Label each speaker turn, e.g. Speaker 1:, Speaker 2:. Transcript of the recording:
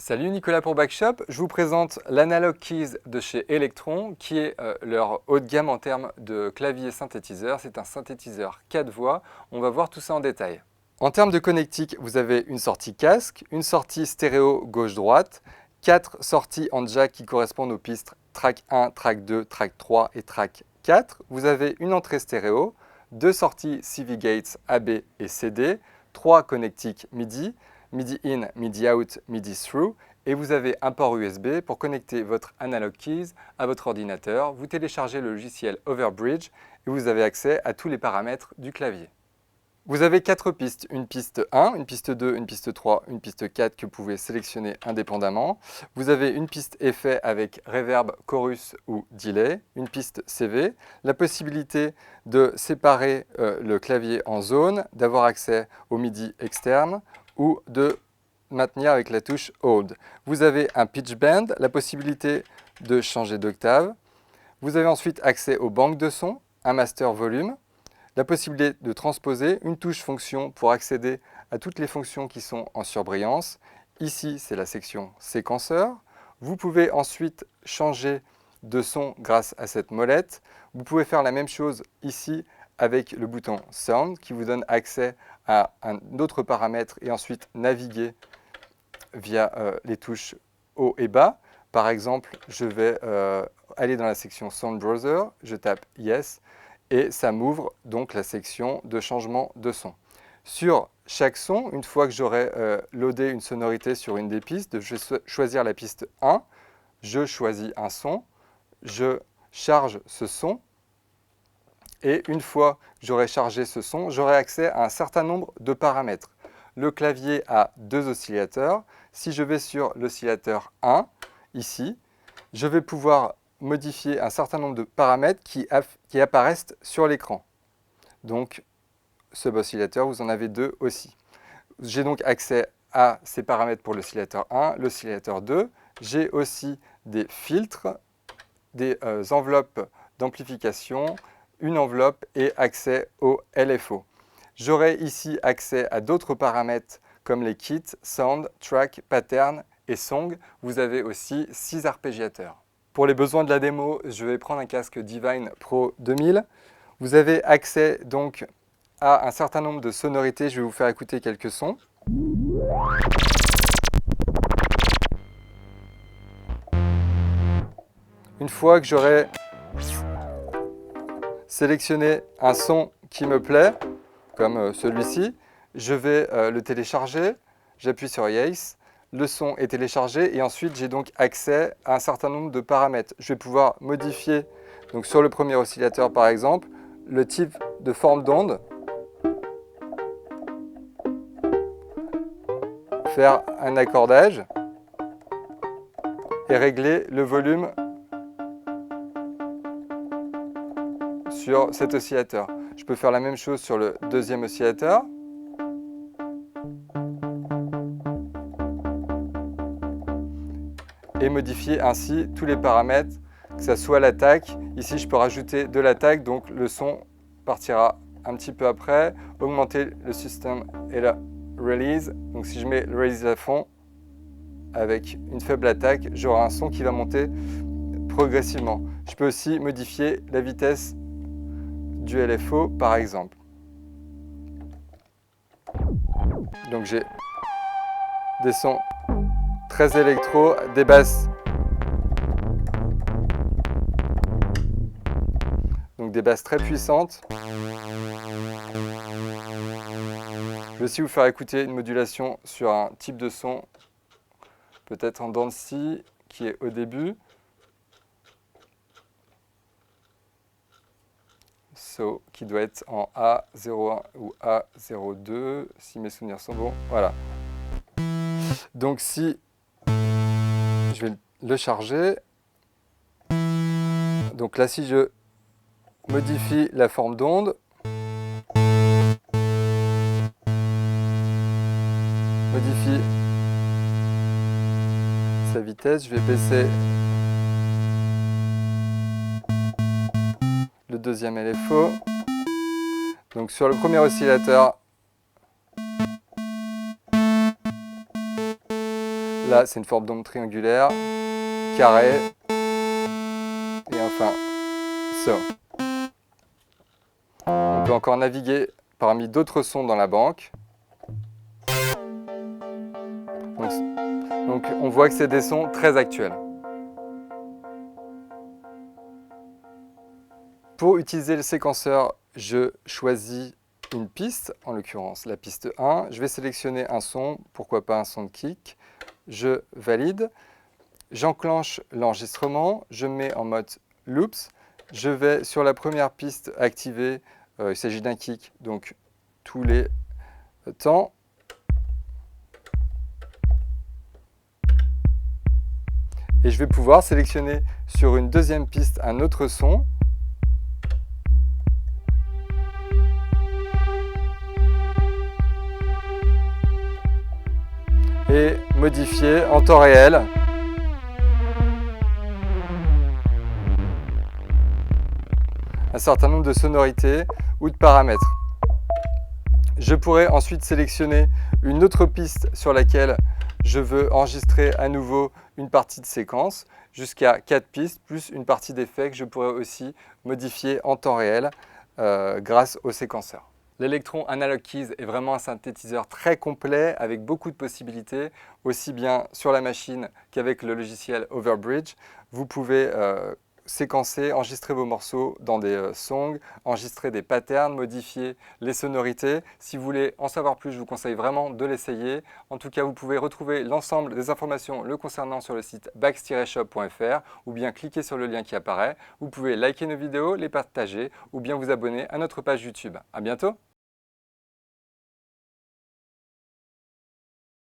Speaker 1: Salut, Nicolas pour Backshop. Je vous présente l'Analog Keys de chez Elektron, qui est leur haut de gamme en termes de clavier synthétiseur. C'est un synthétiseur 4 voix. On va voir tout ça en détail. En termes de connectique, vous avez une sortie casque, une sortie stéréo gauche-droite, 4 sorties en jack qui correspondent aux pistes track 1, track 2, track 3 et track 4. Vous avez une entrée stéréo, 2 sorties CV Gates AB et CD, 3 connectiques MIDI, MIDI in, MIDI out, MIDI through, et vous avez un port USB pour connecter votre Analog Keys à votre ordinateur. Vous téléchargez le logiciel Overbridge et vous avez accès à tous les paramètres du clavier. Vous avez 4 pistes, une piste 1, une piste 2, une piste 3, une piste 4 que vous pouvez sélectionner indépendamment. Vous avez une piste effet avec reverb, chorus ou delay, une piste CV, la possibilité de séparer le clavier en zones, d'avoir accès au MIDI externe ou de maintenir avec la touche Hold. Vous avez un pitch bend, la possibilité de changer d'octave. Vous avez ensuite accès aux banques de sons, un master volume, la possibilité de transposer, une touche fonction pour accéder à toutes les fonctions qui sont en surbrillance. Ici, c'est la section séquenceur. Vous pouvez ensuite changer de son grâce à cette molette. Vous pouvez faire la même chose ici avec le bouton Sound qui vous donne accès à un autre paramètre et ensuite naviguer via les touches haut et bas. Par exemple, je vais aller dans la section Sound Browser, je tape Yes et ça m'ouvre donc la section de changement de son. Sur chaque son, une fois que j'aurai loadé une sonorité sur une des pistes, je vais choisir la piste 1, je choisis un son, je charge ce son et une fois que j'aurai chargé ce son, j'aurai accès à un certain nombre de paramètres. Le clavier a 2 oscillateurs. Si je vais sur l'oscillateur 1, ici, je vais pouvoir modifier un certain nombre de paramètres qui apparaissent sur l'écran. Donc, ce oscillateur, vous en avez 2 aussi. J'ai donc accès à ces paramètres pour l'oscillateur 1, l'oscillateur 2. J'ai aussi des filtres, des enveloppes d'amplification, une enveloppe et accès au LFO. J'aurai ici accès à d'autres paramètres comme les kits, sound, track, pattern et song. Vous avez aussi 6 arpégiateurs. Pour les besoins de la démo, je vais prendre un casque Divine Pro 2000. Vous avez accès donc à un certain nombre de sonorités. Je vais vous faire écouter quelques sons. Une fois que j'aurai sélectionné un son qui me plaît, comme celui-ci, je vais le télécharger, j'appuie sur Yes, le son est téléchargé et ensuite j'ai donc accès à un certain nombre de paramètres. Je vais pouvoir modifier, donc sur le premier oscillateur par exemple, le type de forme d'onde, faire un accordage et régler le volume sur cet oscillateur. Je peux faire la même chose sur le deuxième oscillateur. Et modifier ainsi tous les paramètres, que ce soit l'attaque. Ici, je peux rajouter de l'attaque, donc le son partira un petit peu après. Augmenter le system et la release. Donc si je mets le release à fond, avec une faible attaque, j'aurai un son qui va monter progressivement. Je peux aussi modifier la vitesse du LFO, par exemple. Donc j'ai des sons très électro, des basses. Donc des basses très puissantes. Je vais aussi vous faire écouter une modulation sur un type de son, peut-être en dents de scie, qui est au début. So, qui doit être en A01 ou A02, si mes souvenirs sont bons. Voilà. Donc si je vais le charger, donc là si je modifie la forme d'onde, modifie sa vitesse, je vais baisser le deuxième LFO. Donc sur le premier oscillateur, Là, c'est une forme d'onde triangulaire, carré, et enfin, so. On peut encore naviguer parmi d'autres sons dans la banque. Donc on voit que c'est des sons très actuels. Pour utiliser le séquenceur, je choisis une piste, en l'occurrence la piste 1. Je vais sélectionner un son, pourquoi pas un son de kick. Je valide. J'enclenche l'enregistrement. Je mets en mode loops. Je vais sur la première piste activer. Il s'agit d'un kick, donc tous les temps. Et je vais pouvoir sélectionner sur une deuxième piste un autre son. Et modifier en temps réel un certain nombre de sonorités ou de paramètres. Je pourrais ensuite sélectionner une autre piste sur laquelle je veux enregistrer à nouveau une partie de séquence, jusqu'à 4 pistes, plus une partie d'effets que je pourrais aussi modifier en temps réel grâce au séquenceur. L'Electron Analog Keys est vraiment un synthétiseur très complet avec beaucoup de possibilités, aussi bien sur la machine qu'avec le logiciel Overbridge. Vous pouvez séquencer, enregistrer vos morceaux dans des songs, enregistrer des patterns, modifier les sonorités. Si vous voulez en savoir plus, je vous conseille vraiment de l'essayer. En tout cas, vous pouvez retrouver l'ensemble des informations le concernant sur le site bax-shop.fr ou bien cliquer sur le lien qui apparaît. Vous pouvez liker nos vidéos, les partager ou bien vous abonner à notre page YouTube. À bientôt!